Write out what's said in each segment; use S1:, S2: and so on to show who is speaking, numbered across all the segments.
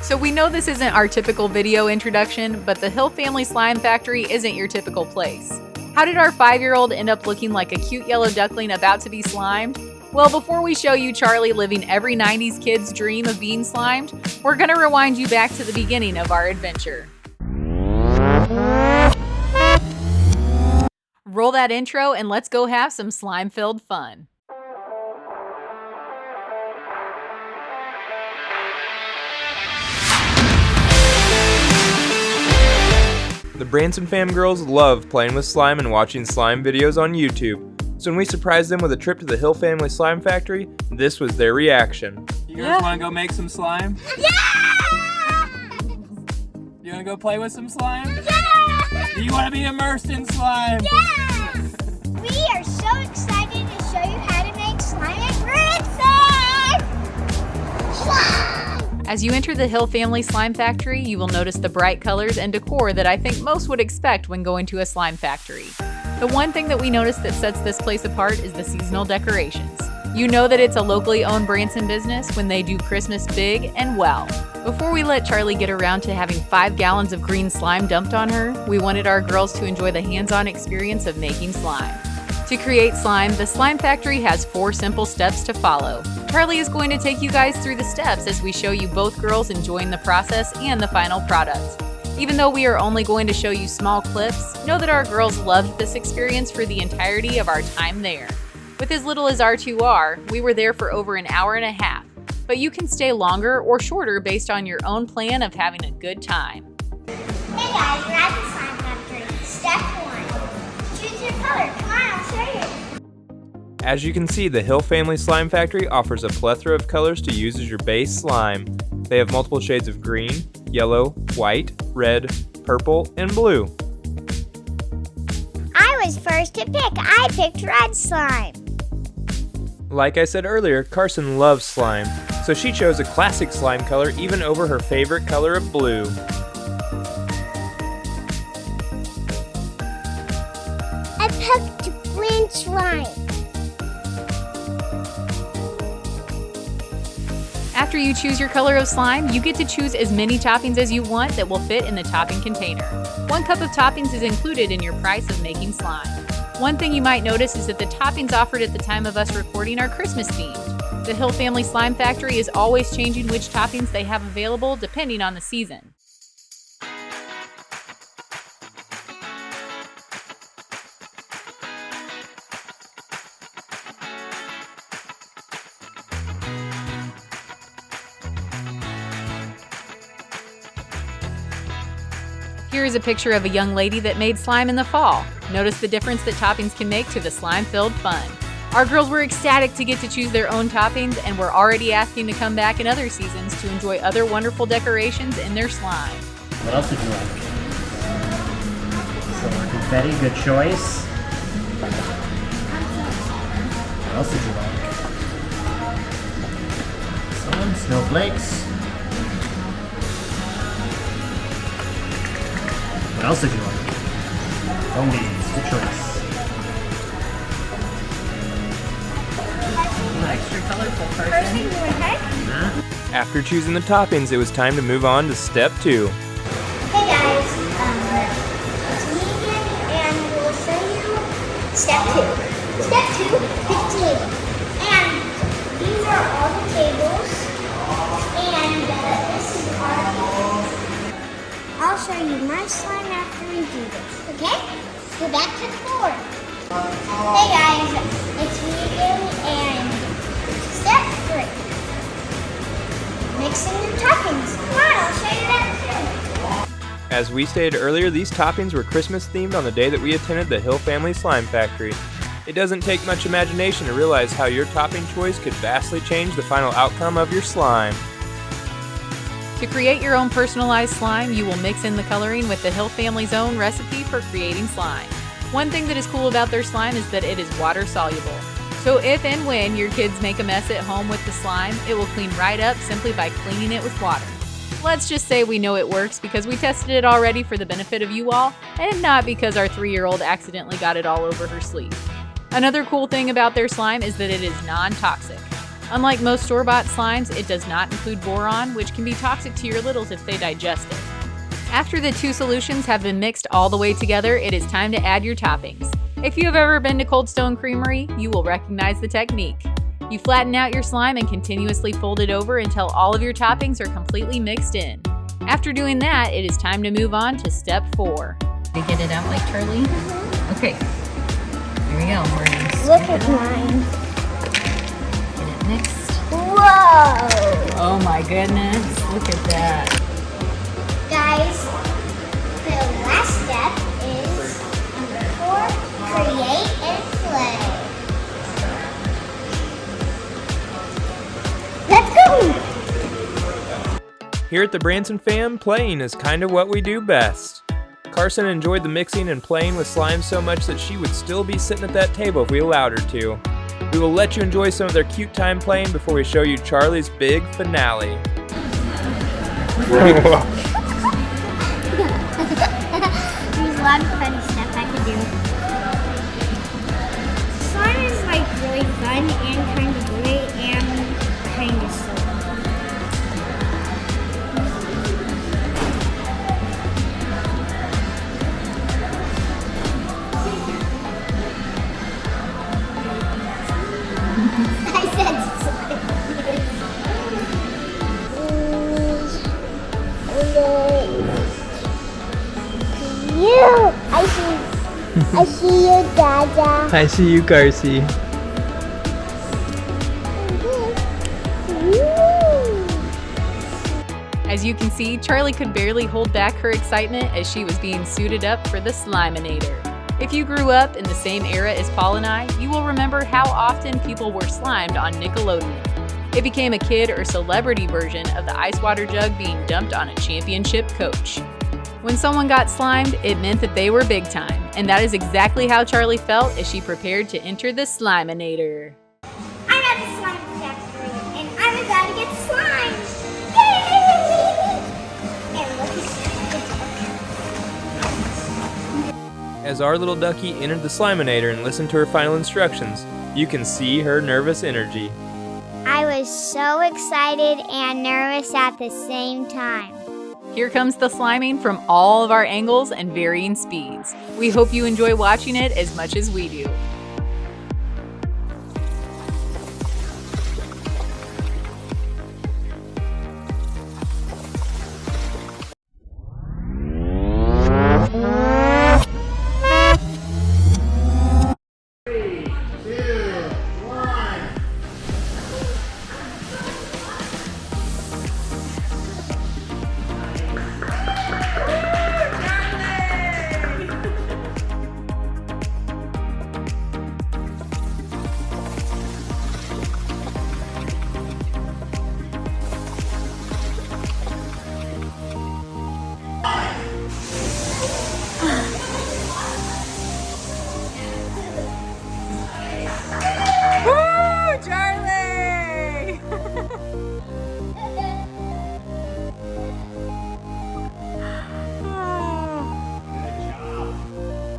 S1: So we know this isn't our typical video introduction, but the Hill Family Slime Factory isn't your typical place. How did our 5-year-old end up looking like a cute yellow duckling about to be slimed? Well, before we show you Charlie living every 90s kid's dream of being slimed, we're gonna rewind you back to the beginning of our adventure. Roll that intro and let's go have some slime-filled fun.
S2: The Branson fam girls love playing with slime and watching slime videos on YouTube. So when we surprised them with a trip to the Hill Family Slime Factory, this was their reaction.
S3: You guys want to go make some slime?
S4: Yeah!
S3: You want to go play with some slime?
S4: Yeah!
S3: Do you want to be immersed in slime?
S4: Yeah! We are so excited to show you how to make slime at Branson! Slime!
S1: As you enter the Hill Family Slime Factory, you will notice the bright colors and decor that I think most would expect when going to a slime factory. The one thing that we noticed that sets this place apart is the seasonal decorations. You know that it's a locally owned Branson business when they do Christmas big and well. Before we let Charlie get around to having 5 gallons of green slime dumped on her, we wanted our girls to enjoy the hands-on experience of making slime. To create slime, the Slime Factory has 4 simple steps to follow. Charlie is going to take you guys through the steps as we show you both girls enjoying the process and the final product. Even though we are only going to show you small clips, know that our girls loved this experience for the entirety of our time there. With as little as R2R, we were there for over an hour and a half, but you can stay longer or shorter based on your own plan of having a good time.
S4: Hey guys, we're at the Slime Factory. Step 1. Choose your color. Come on, I'll show you.
S2: As you can see, the Hill Family Slime Factory offers a plethora of colors to use as your base slime. They have multiple shades of green, yellow, white, red, purple, and blue.
S4: I was first to pick. I picked red slime.
S2: Like I said earlier, Carson loves slime, so she chose a classic slime color even over her favorite color of blue.
S4: I picked green slime.
S1: After you choose your color of slime, you get to choose as many toppings as you want that will fit in the topping container. 1 cup of toppings is included in your price of making slime. One thing you might notice is that the toppings offered at the time of us recording are Christmas themed. The Hill Family Slime Factory is always changing which toppings they have available depending on the season. Here is a picture of a young lady that made slime in the fall. Notice the difference that toppings can make to the slime-filled fun. Our girls were ecstatic to get to choose their own toppings and were already asking to come back in other seasons to enjoy other wonderful decorations in their slime.
S5: What else did you like? Silver confetti, good choice. What else did you like? Some snowflakes. What else did you like? Foam beans, good choice. Extra colorful person.
S2: After choosing the toppings, it was time to move on to step 2.
S4: Hey guys, it's me again, and we'll show you step 2. Step 2, pick table. And these are all the tables, and this is our table. I'll show you my slime after we do this, okay? Go back to the board. Hey guys, it's me again, and step 3. Mixing your toppings. Come on, I'll show you that too.
S2: As we stated earlier, these toppings were Christmas themed on the day that we attended the Hill Family Slime Factory. It doesn't take much imagination to realize how your topping choice could vastly change the final outcome of your slime.
S1: To create your own personalized slime, you will mix in the coloring with the Hill family's own recipe for creating slime. One thing that is cool about their slime is that it is water soluble. So if and when your kids make a mess at home with the slime, it will clean right up simply by cleaning it with water. Let's just say we know it works because we tested it already for the benefit of you all, and not because our 3-year-old accidentally got it all over her sleeve. Another cool thing about their slime is that it is non-toxic. Unlike most store-bought slimes, it does not include boron, which can be toxic to your littles if they digest it. After the two solutions have been mixed all the way together, it is time to add your toppings. If you have ever been to Cold Stone Creamery, you will recognize the technique. You flatten out your slime and continuously fold it over until all of your toppings are completely mixed in. After doing that, it is time to move on to step 4.
S6: To get it out like Charlie? Okay. Here we go. We're gonna
S4: Look
S6: scoop
S4: at
S6: it up,
S4: mine.
S6: get it mixed.
S4: Whoa!
S6: Oh my goodness. Look at that.
S4: Guys, the last step is number 4, create and play. Let's go!
S2: Here at the Branson fam, playing is kind of what we do best. Carson enjoyed the mixing and playing with slime so much that she would still be sitting at that table if we allowed her to. We will let you enjoy some of their cute time playing before we show you Charlie's big finale.
S4: There's a lot of funny stuff I can do. Slime is like really fun and kind of great and kind of silly. I said slime. You! I see you, Dada.
S2: I see you, Carson.
S1: As you can see, Charlie could barely hold back her excitement as she was being suited up for the Sliminator. If you grew up in the same era as Paul and I, you will remember how often people were slimed on Nickelodeon. It became a kid or celebrity version of the ice water jug being dumped on a championship coach. When someone got slimed, it meant that they were big time, and that is exactly how Charlie felt as she prepared to enter the Sliminator.
S4: I'm at the slime factory, and I'm about to get slimed. Yay! And look at the
S2: As our little ducky entered the Sliminator and listened to her final instructions, you can see her nervous energy.
S4: I was so excited and nervous at the same time.
S1: Here comes the sliming from all of our angles and varying speeds. We hope you enjoy watching it as much as we do.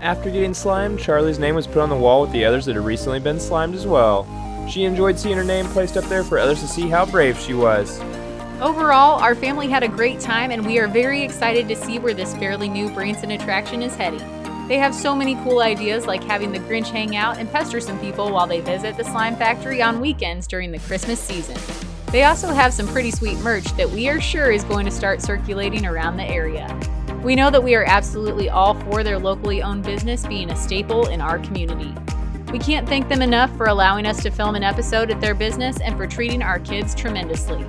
S2: After getting slimed, Charlie's name was put on the wall with the others that had recently been slimed as well. She enjoyed seeing her name placed up there for others to see how brave she was.
S1: Overall, our family had a great time and we are very excited to see where this fairly new Branson attraction is heading. They have so many cool ideas like having the Grinch hang out and pester some people while they visit the slime factory on weekends during the Christmas season. They also have some pretty sweet merch that we are sure is going to start circulating around the area. We know that we are absolutely all for their locally owned business being a staple in our community. We can't thank them enough for allowing us to film an episode at their business and for treating our kids tremendously.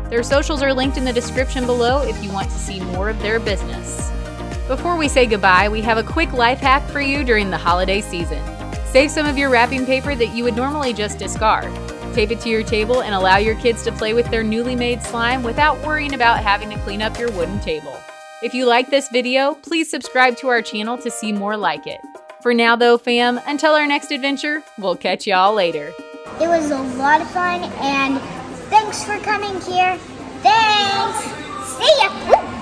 S1: Their socials are linked in the description below if you want to see more of their business. Before we say goodbye, we have a quick life hack for you during the holiday season. Save some of your wrapping paper that you would normally just discard. Tape it to your table and allow your kids to play with their newly made slime without worrying about having to clean up your wooden table. If you like this video, please subscribe to our channel to see more like it. For now though, fam, until our next adventure, we'll catch y'all later.
S4: It was a lot of fun, and thanks for coming here. Thanks. See ya.